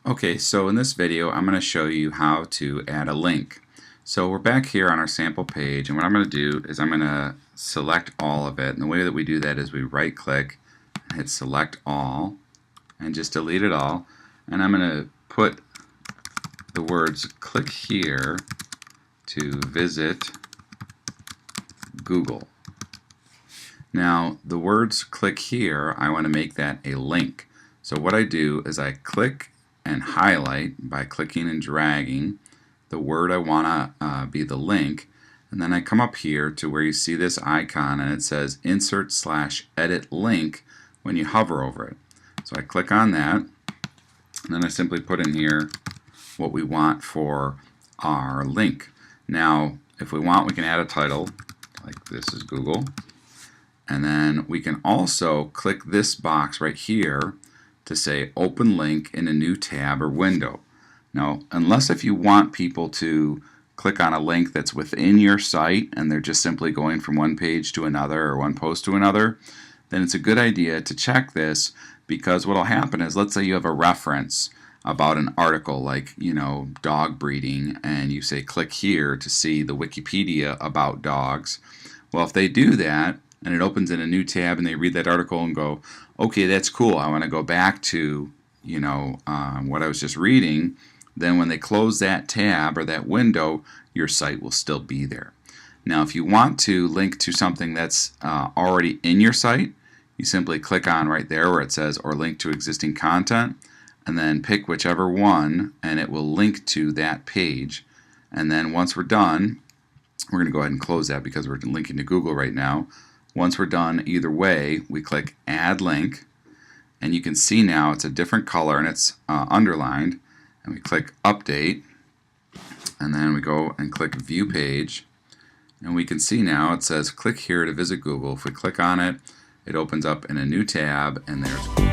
Okay, so in this video I'm going to show you how to add a link. So we're back here on our sample page, and what I'm going to do is I'm going to select all of it. And the way that we do that is we right click and hit select all and just delete it all. And I'm going to put the words click here to visit Google. Now the words click here, I want to make that a link. So what I do is I click and highlight by clicking and dragging the word I want to be the link, and then I come up here to where you see this icon and it says insert/edit link when you hover over it. So I click on that, and then I simply put in here what we want for our link. Now if we want, we can add a title like this is Google, and then we can also click this box right here to say open link in a new tab or window. Now, unless if you want people to click on a link that's within your site and they're just simply going from one page to another or one post to another, then it's a good idea to check this, because what will happen is, let's say you have a reference about an article like, dog breeding, and you say click here to see the Wikipedia about dogs. Well, if they do that and it opens in a new tab and they read that article and go, okay, that's cool, I want to go back to what I was just reading, then when they close that tab or that window, your site will still be there. Now if you want to link to something that's already in your site, you simply click on right there where it says or link to existing content, and then pick whichever one and it will link to that page. And then once we're done, we're going to go ahead and close that because we're linking to Google right now. Once we're done either way, we click add link, and you can see now it's a different color and it's underlined, and we click update, and then we go and click view page, and we can see now it says click here to visit Google. If we click on it, it opens up in a new tab, and there's